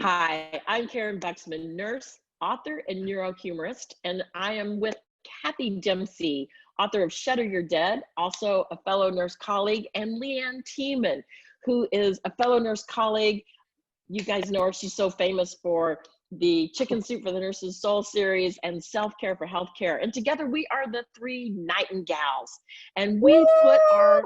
Hi, I'm Karyn Buxman, nurse, author, and neurohumorist, and I am with Kathy Dempsey, author of Shutter You're Dead, also a fellow nurse colleague, and LeAnn Thieman, who is a fellow nurse colleague. You guys know her, she's so famous for the Chicken Soup for the Nurse's Soul series and Self-Care for Healthcare. And together we are the three NightinGALS. And we put our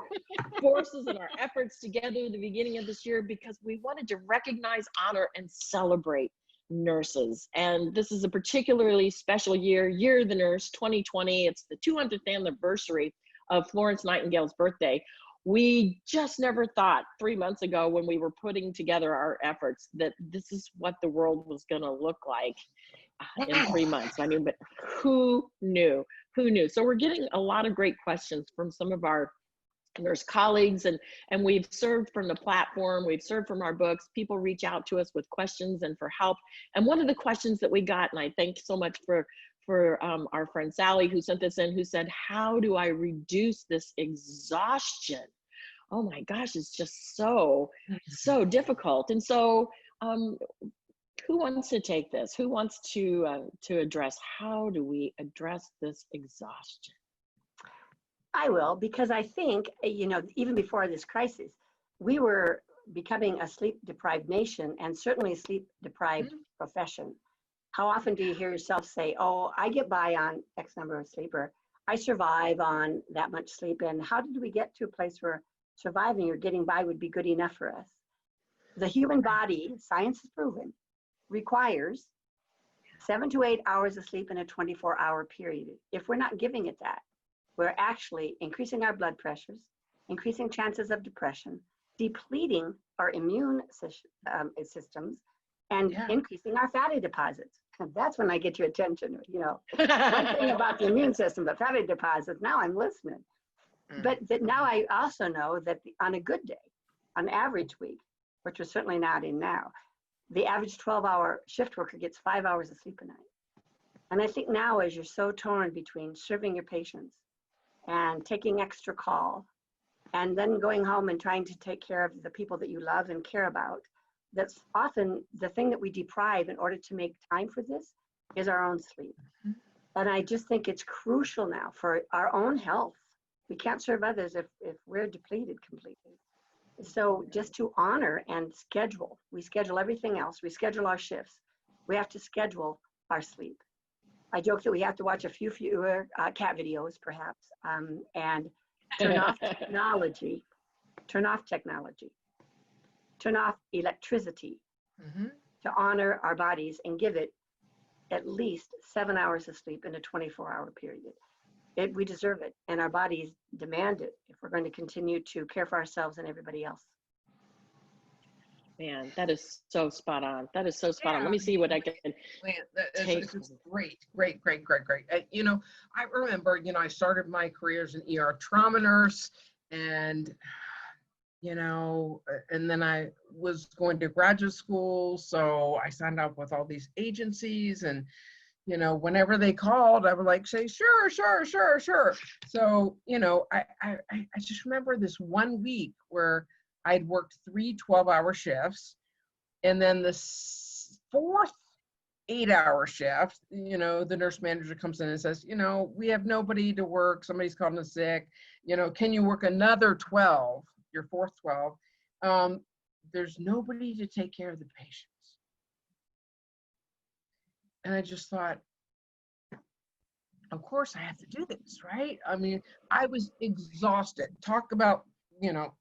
forces and our efforts together at the beginning of this year because we wanted to recognize, honor, and celebrate nurses. And this is a particularly special year, Year of the Nurse 2020. It's the 200th anniversary of Florence Nightingale's birthday. We just never thought 3 months ago when we were putting together our efforts that this is what the world was going to look like in 3 months. I mean, but who knew? Who knew? So we're getting a lot of great questions from some of our nurse colleagues, and we've served from the platform, we've served from our books. People reach out to us with questions and for help. And one of the questions that we got, and I thank so much for our friend Sally who sent this in, who said, how do I reduce this exhaustion? Oh my gosh, it's just so difficult. And so who wants to take this? Who wants to address, how do we address this exhaustion? I will, because I think, even before this crisis, we were becoming a sleep-deprived nation and certainly a sleep-deprived profession. How often do you hear yourself say, oh, I get by on X number of sleep, or I survive on that much sleep? And how did we get to a place where surviving or getting by would be good enough for us? The human body, science has proven, requires 7 to 8 hours of sleep in a 24-hour period. If we're not giving it that, we're actually increasing our blood pressures, increasing chances of depression, depleting our immune systems, and increasing our fatty deposits. And that's when I get your attention, one thing about the immune system, but fatty deposits, now I'm listening. But now I also know that on a good day, on average week, which we're certainly not in now, the average 12-hour shift worker gets 5 hours of sleep a night. And I think now, as you're so torn between serving your patients and taking extra call, and then going home and trying to take care of the people that you love and care about, that's often the thing that we deprive in order to make time for this is our own sleep. And I just think it's crucial now for our own health. We can't serve others if we're depleted completely. So just to honor and schedule, we schedule everything else. We schedule our shifts. We have to schedule our sleep. I joke that we have to watch a few fewer cat videos, perhaps, and turn off technology, turn off electricity to honor our bodies and give it at least 7 hours of sleep in a 24-hour period. We deserve it, and our bodies demand it if we're going to continue to care for ourselves and everybody else. Man, that is so spot on. That is so spot on. Let me see what I can take. It's great. I remember, I started my career as an ER trauma nurse, and, and then I was going to graduate school. So I signed up with all these agencies, and, whenever they called, I would say, sure. So, I just remember this one week where I'd worked 3 12-hour shifts, and then the fourth 8-hour shift, the nurse manager comes in and says, we have nobody to work. Somebody's calling in sick. Can you work another 12, your fourth 12? There's nobody to take care of the patients. And I just thought, of course I have to do this, right? I mean, I was exhausted. Talk about,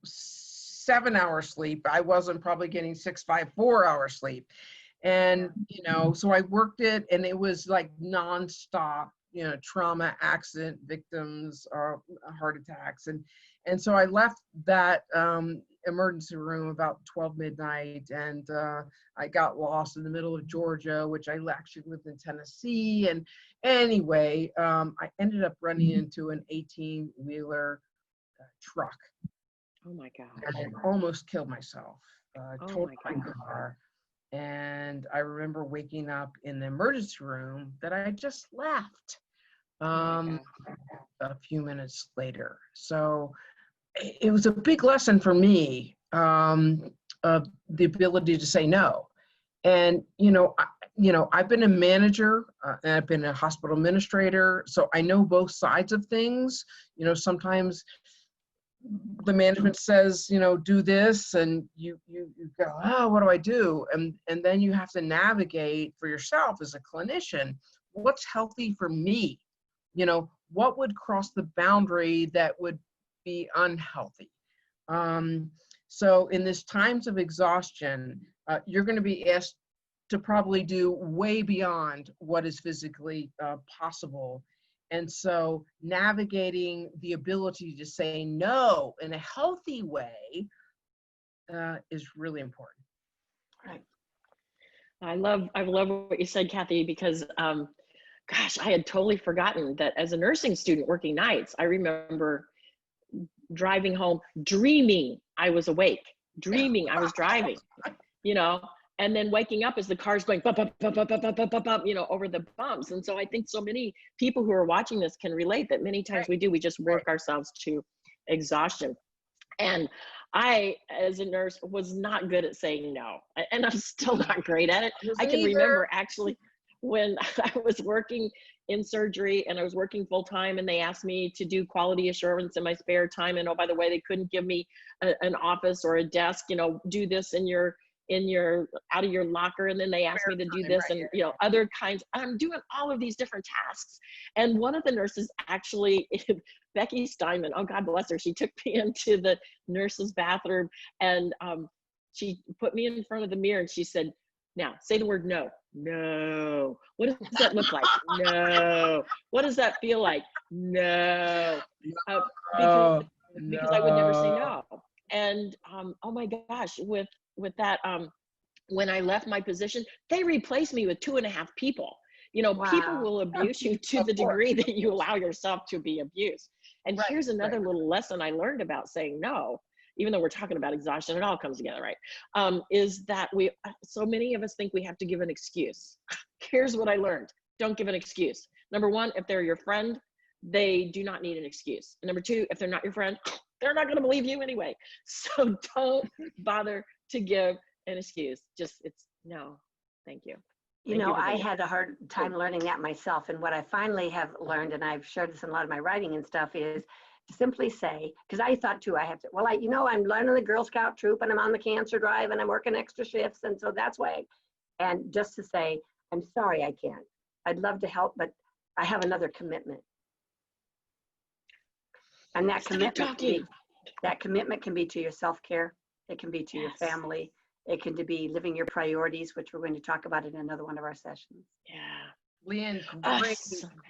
7 hours sleep. I wasn't probably getting 6, 5, 4 hours sleep. And, so I worked it, and it was like nonstop, trauma, accident victims, heart attacks. And so I left that emergency room about 12 midnight, and I got lost in the middle of Georgia, which I actually lived in Tennessee. And anyway, I ended up running into an 18-wheeler truck. Oh my God. And I almost killed myself. Totaled my car. And I remember waking up in the emergency room that I just left a few minutes later. So it was a big lesson for me, of the ability to say no. And, I've been a manager and I've been a hospital administrator, so I know both sides of things. Sometimes the management says, do this, and you go, oh, what do I do? And then you have to navigate for yourself as a clinician, what's healthy for me? What would cross the boundary that would be unhealthy? So in this times of exhaustion, you're going to be asked to probably do way beyond what is physically possible. And so navigating the ability to say no in a healthy way is really important. Right. I love what you said, Kathy, because gosh, I had totally forgotten that as a nursing student working nights, I remember driving home, dreaming I was awake, dreaming I was driving, and then waking up as the car's going bump, bump, bump, bump, bump, bump, bump, bump, over the bumps. And so I think so many people who are watching this can relate that many times we just work ourselves to exhaustion. And I, as a nurse, was not good at saying no, and I'm still not great at it. I can remember actually when I was working in surgery and I was working full time, and they asked me to do quality assurance in my spare time. And oh, by the way, they couldn't give me an office or a desk, do this in your out of your locker. And then they asked me to do this and other kinds. I'm doing all of these different tasks. And one of the nurses actually, Becky Steinman, oh God bless her, she took me into the nurse's bathroom, and she put me in front of the mirror and she said, now say the word no. No. What does that look like? No. What does that feel like? No. Because I would never say no. And oh my gosh, with that, when I left my position, they replaced me with 2.5 people. Wow. People will abuse you to the degree that you allow yourself to be abused. And here's another little lesson I learned about saying no, even though we're talking about exhaustion, it all comes together, right? Is that so many of us think we have to give an excuse. Here's what I learned. Don't give an excuse. Number one, if they're your friend, they do not need an excuse. And number two, if they're not your friend, they're not going to believe you anyway. So don't bother to give an excuse. It's no, thank you. I had a hard time learning that myself. And what I finally have learned, and I've shared this in a lot of my writing and stuff, is to simply say, because I thought too, I have to, I'm learning the Girl Scout troop and I'm on the cancer drive and I'm working extra shifts. And so that's why, and just to say, I'm sorry, I can't. I'd love to help, but I have another commitment. And that commitment can be to your self-care. It can be to your family. It can be living your priorities, which we're going to talk about in another one of our sessions. Yeah. LeAnn,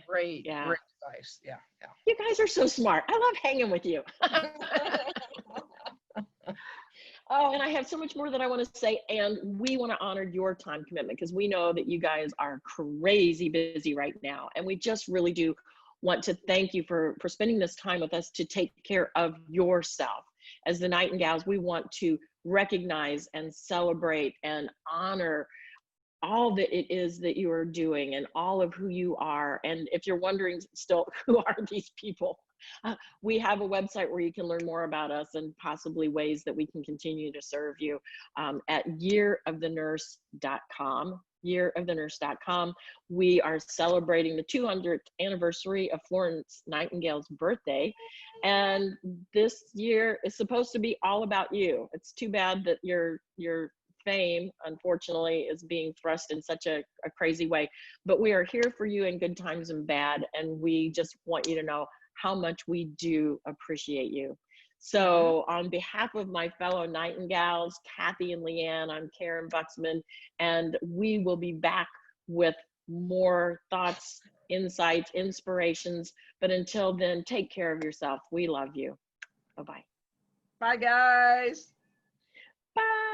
great advice. Yeah. You guys are so smart. I love hanging with you. Oh, and I have so much more that I want to say, and we want to honor your time commitment because we know that you guys are crazy busy right now, and we just really do want to thank you for spending this time with us to take care of yourself. As the NightinGALS, we want to recognize and celebrate and honor all that it is that you are doing and all of who you are. And if you're wondering still, who are these people? We have a website where you can learn more about us and possibly ways that we can continue to serve you at yearofthenurse.com. yearofthenurse.com. We are celebrating the 200th anniversary of Florence Nightingale's birthday. And this year is supposed to be all about you. It's too bad that your fame, unfortunately, is being thrust in such a crazy way. But we are here for you in good times and bad. And we just want you to know how much we do appreciate you. So on behalf of my fellow NightinGALS, Kathy and LeAnn, I'm Karyn Buxman, and we will be back with more thoughts, insights, inspirations. But until then, take care of yourself. We love you. Bye-bye. Bye, guys. Bye.